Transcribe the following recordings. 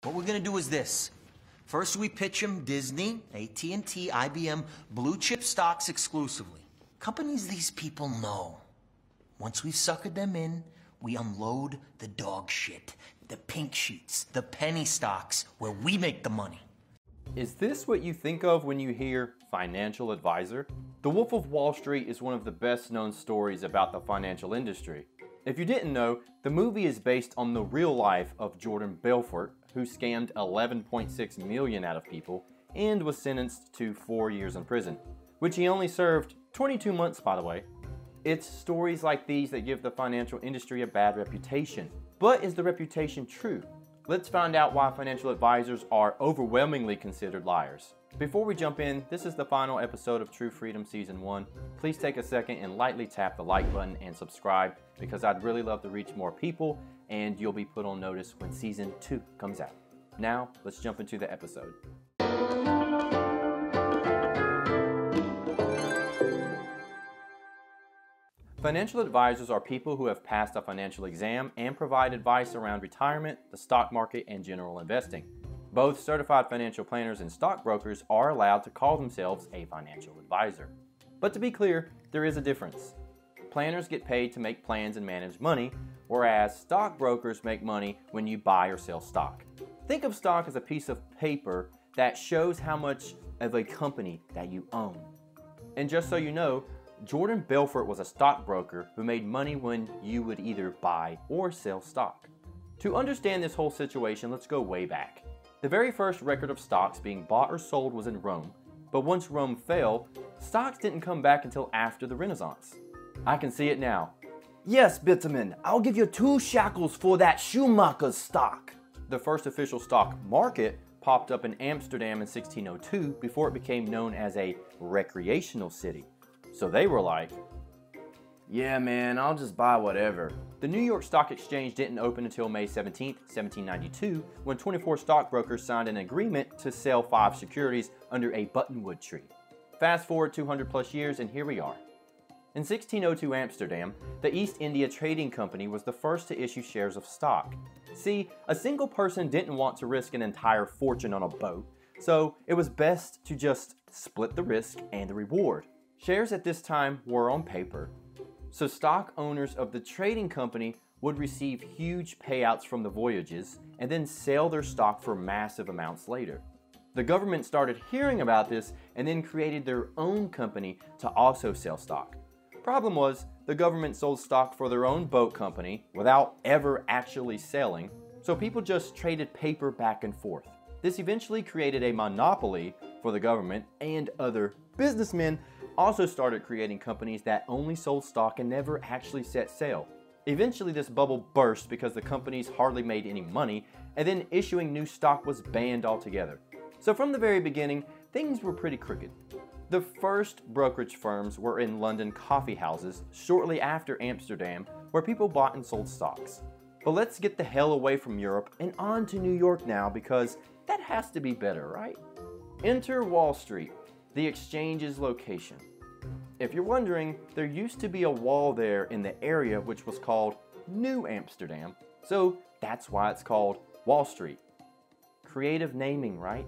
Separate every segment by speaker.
Speaker 1: What we're gonna do is this. First, we pitch them Disney, AT&T, IBM, blue chip stocks exclusively. Companies these people know. Once we've suckered them in, we unload the dog shit, the pink sheets, the penny stocks, where we make the money.
Speaker 2: Is this what you think of when you hear financial advisor? The Wolf of Wall Street is one of the best known stories about the financial industry. If you didn't know, the movie is based on the real life of Jordan Belfort, who scammed 11.6 million out of people and was sentenced to 4 years in prison, which he only served 22 months, by the way. It's stories like these that give the financial industry a bad reputation. But is the reputation true? Let's find out why financial advisors are overwhelmingly considered liars. Before we jump in, this is the final episode of True Freedom Season 1. Please take a second and lightly tap the like button and subscribe, because I'd really love to reach more people and you'll be put on notice when Season 2 comes out. Now, let's jump into the episode. Financial advisors are people who have passed a financial exam and provide advice around retirement, the stock market, and general investing. Both certified financial planners and stockbrokers are allowed to call themselves a financial advisor. But to be clear, there is a difference. Planners get paid to make plans and manage money, whereas stockbrokers make money when you buy or sell stock. Think of stock as a piece of paper that shows how much of a company that you own. And just so you know, Jordan Belfort was a stockbroker who made money when you would either buy or sell stock. To understand this whole situation, let's go way back. The very first record of stocks being bought or sold was in Rome, but once Rome fell, stocks didn't come back until after the Renaissance. I can see it now. Yes, Pittman, I'll give you 2 shekels for that Schumacher's stock. The first official stock market popped up in Amsterdam in 1602 before it became known as a recreational city. So they were like, yeah man, I'll just buy whatever. The New York Stock Exchange didn't open until May 17, 1792, when 24 stockbrokers signed an agreement to sell 5 securities under a buttonwood tree. Fast forward 200 plus years and here we are. In 1602 Amsterdam, the East India Trading Company was the first to issue shares of stock. See, a single person didn't want to risk an entire fortune on a boat, so it was best to just split the risk and the reward. Shares at this time were on paper, so stock owners of the trading company would receive huge payouts from the voyages and then sell their stock for massive amounts later. The government started hearing about this and then created their own company to also sell stock. Problem was, the government sold stock for their own boat company without ever actually selling, so people just traded paper back and forth. This eventually created a monopoly for the government, and other businessmen also started creating companies that only sold stock and never actually set sail. Eventually this bubble burst because the companies hardly made any money, and then issuing new stock was banned altogether. So from the very beginning, things were pretty crooked. The first brokerage firms were in London coffee houses shortly after Amsterdam, where people bought and sold stocks. But let's get the hell away from Europe and on to New York now, because that has to be better, right? Enter Wall Street, the exchange's location. If you're wondering, there used to be a wall there in the area which was called New Amsterdam, so that's why it's called Wall Street. Creative naming, right?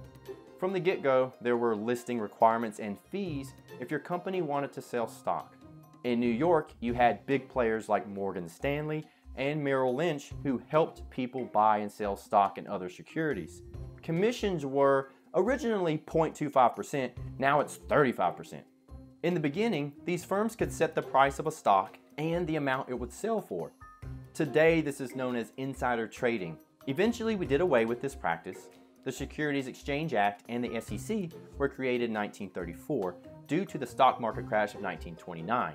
Speaker 2: From the get-go, there were listing requirements and fees if your company wanted to sell stock. In New York, you had big players like Morgan Stanley and Merrill Lynch who helped people buy and sell stock and other securities. Commissions were originally 0.25%, now it's 35%. In the beginning, these firms could set the price of a stock and the amount it would sell for. Today, this is known as insider trading. Eventually, we did away with this practice. The Securities Exchange Act and the SEC were created in 1934 due to the stock market crash of 1929.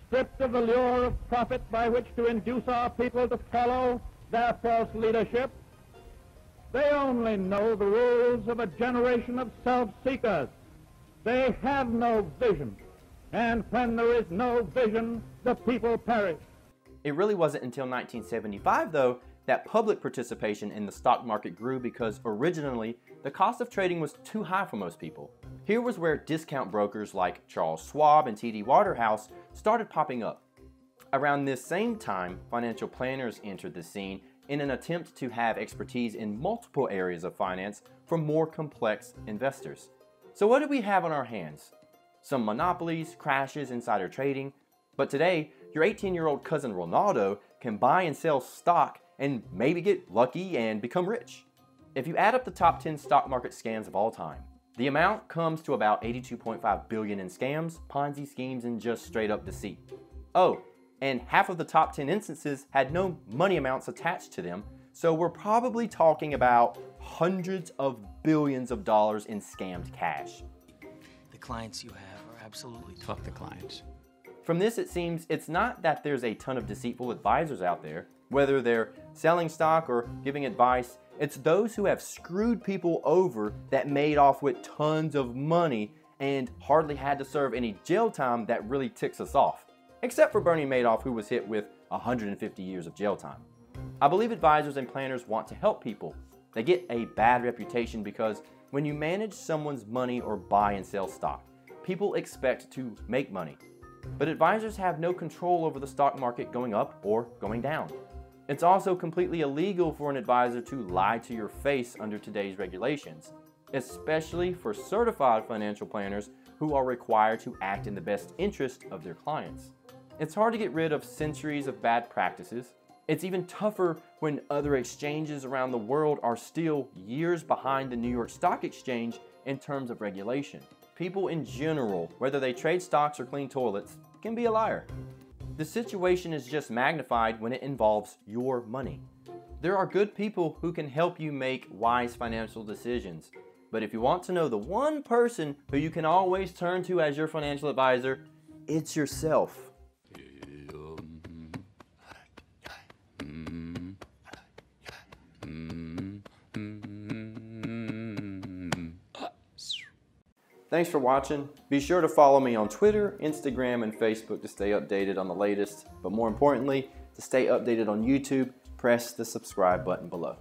Speaker 3: Stripped of the lure of profit by which to induce our people to follow their false leadership, they only know the rules of a generation of self-seekers. They have no vision, and when there is no vision, the people perish.
Speaker 2: It really wasn't until 1975, though, that public participation in the stock market grew, because originally the cost of trading was too high for most people. Here was where discount brokers like Charles Schwab and TD Waterhouse started popping up. Around this same time, financial planners entered the scene in an attempt to have expertise in multiple areas of finance for more complex investors. So what do we have on our hands? Some monopolies, crashes, insider trading, but today, your 18-year-old cousin Ronaldo can buy and sell stock and maybe get lucky and become rich. If you add up the top 10 stock market scams of all time, the amount comes to about $82.5 billion in scams, Ponzi schemes, and just straight up deceit. Oh, and half of the top 10 instances had no money amounts attached to them, so we're probably talking about hundreds of billions of dollars in scammed cash.
Speaker 1: The clients you have are absolutely...
Speaker 4: Fuck the clients.
Speaker 2: From this, it seems it's not that there's a ton of deceitful advisors out there, whether they're selling stock or giving advice. It's those who have screwed people over that made off with tons of money and hardly had to serve any jail time that really ticks us off. Except for Bernie Madoff, who was hit with 150 years of jail time. I believe advisors and planners want to help people. They get a bad reputation because when you manage someone's money or buy and sell stock, people expect to make money. But advisors have no control over the stock market going up or going down. It's also completely illegal for an advisor to lie to your face under today's regulations, especially for certified financial planners who are required to act in the best interest of their clients. It's hard to get rid of centuries of bad practices. It's even tougher when other exchanges around the world are still years behind the New York Stock Exchange in terms of regulation. People in general, whether they trade stocks or clean toilets, can be a liar. The situation is just magnified when it involves your money. There are good people who can help you make wise financial decisions. But if you want to know the one person who you can always turn to as your financial advisor, it's yourself. Thanks for watching. Be sure to follow me on Twitter, Instagram, and Facebook to stay updated on the latest. But more importantly, to stay updated on YouTube, press the subscribe button below.